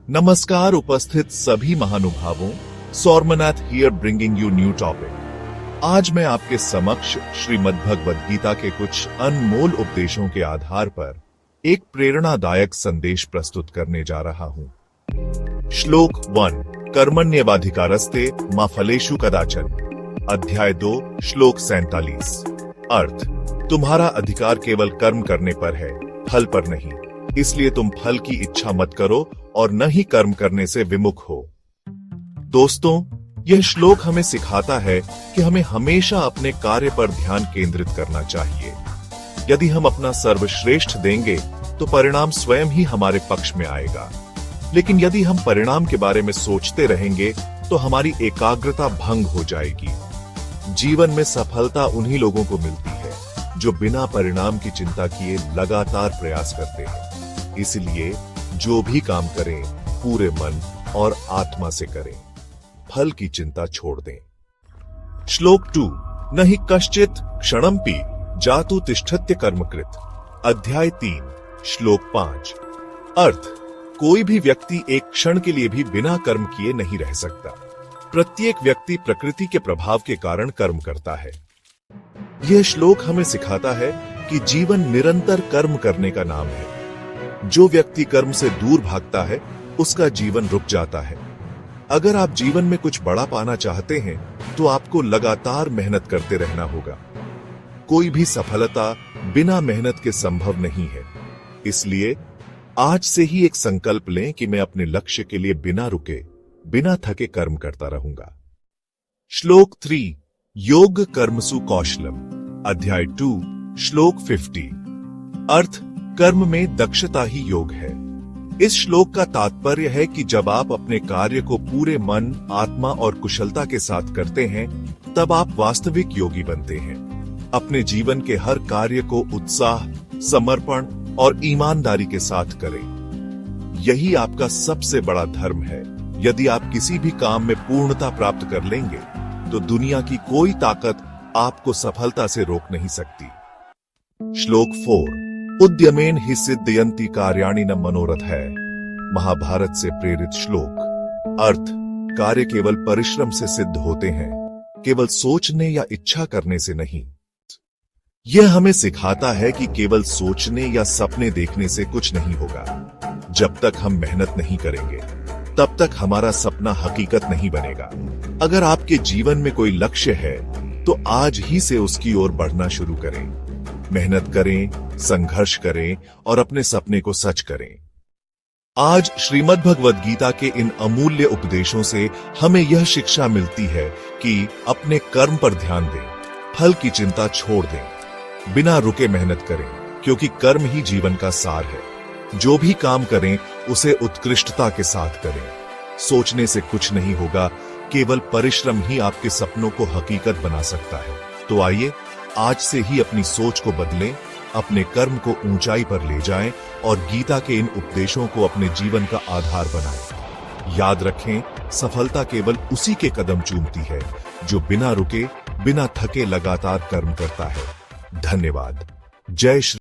नमस्कार उपस्थित सभी महानुभावों, Sauramnath here bringing you new topic. आज मैं आपके समक्ष श्रीमद् भगवद गीता के कुछ अनमोल उपदेशों के आधार पर एक प्रेरणादायक संदेश प्रस्तुत करने जा रहा हूं। श्लोक 1 कर्मण्येवाधिकारस्ते मा फलेषु कदाचन। अध्याय 2 श्लोक 47। अर्थ, तुम्हारा अधिकार केवल कर्म करने पर है, फल पर नहीं। इसलिए तुम फल की इच्छा मत करो और न ही कर्म करने से विमुख हो। दोस्तों, यह श्लोक हमें सिखाता है कि हमें हमेशा अपने कार्य पर ध्यान केंद्रित करना चाहिए। यदि हम अपना सर्वश्रेष्ठ देंगे तो परिणाम स्वयं ही हमारे पक्ष में आएगा। लेकिन यदि हम परिणाम के बारे में सोचते रहेंगे तो हमारी एकाग्रता भंग हो जाएगी। जीवन में सफलता उन्हीं लोगों को मिलती है जो बिना परिणाम की चिंता किए लगातार प्रयास करते हैं। इसलिए जो भी काम करें पूरे मन और आत्मा से करें, फल की चिंता छोड़ दें। श्लोक 2 न हि कश्चित क्षणमपि जातु तिष्ठत्य कर्मकृत। अध्याय 3 श्लोक 5। अर्थ, कोई भी व्यक्ति एक क्षण के लिए भी बिना कर्म किए नहीं रह सकता। प्रत्येक व्यक्ति प्रकृति के प्रभाव के कारण कर्म करता है। यह श्लोक हमें सिखाता है कि जीवन निरंतर कर्म करने का नाम है। जो व्यक्ति कर्म से दूर भागता है उसका जीवन रुक जाता है। अगर आप जीवन में कुछ बड़ा पाना चाहते हैं तो आपको लगातार मेहनत करते रहना होगा। कोई भी सफलता बिना मेहनत के संभव नहीं है। इसलिए आज से ही एक संकल्प लें कि मैं अपने लक्ष्य के लिए बिना रुके, बिना थके कर्म करता रहूंगा। श्लोक 3 योग कर्मसु कौशलम। अध्याय 2 श्लोक 50। अर्थ, कर्म में दक्षता ही योग है। इस श्लोक का तात्पर्य है कि जब आप अपने कार्य को पूरे मन, आत्मा और कुशलता के साथ करते हैं, तब आप वास्तविक योगी बनते हैं। अपने जीवन के हर कार्य को उत्साह, समर्पण और ईमानदारी के साथ करें। यही आपका सबसे बड़ा धर्म है। यदि आप किसी भी काम में पूर्णता प्राप्त कर लेंगे तो दुनिया की कोई ताकत आपको सफलता से रोक नहीं सकती। श्लोक 4 उद्यमेन हि सिद्धयन्ति कार्याणि न मनोरथ है। महाभारत से प्रेरित श्लोक। अर्थ, कार्य केवल परिश्रम से सिद्ध होते हैं, केवल सोचने या इच्छा करने से नहीं। यह हमें सिखाता है कि केवल सोचने या सपने देखने से कुछ नहीं होगा। जब तक हम मेहनत नहीं करेंगे तब तक हमारा सपना हकीकत नहीं बनेगा। अगर आपके जीवन में कोई लक्ष्य है तो आज ही से उसकी ओर बढ़ना शुरू करें। मेहनत करें, संघर्ष करें और अपने सपने को सच करें। आज श्रीमद् भगवद गीता के इन अमूल्य उपदेशों से हमें यह शिक्षा मिलती है कि अपने कर्म पर ध्यान दें, फल की चिंता छोड़ दें, बिना रुके मेहनत करें, क्योंकि कर्म ही जीवन का सार है। जो भी काम करें उसे उत्कृष्टता के साथ करें। सोचने से कुछ नहीं होगा, केवल परिश्रम ही आपके सपनों को हकीकत बना सकता है। तो आइए आज से ही अपनी सोच को बदलें, अपने कर्म को ऊंचाई पर ले जाएं और गीता के इन उपदेशों को अपने जीवन का आधार बनाएं। याद रखें, सफलता केवल उसी के कदम चूमती है जो बिना रुके, बिना थके लगातार कर्म करता है। धन्यवाद। जय श्री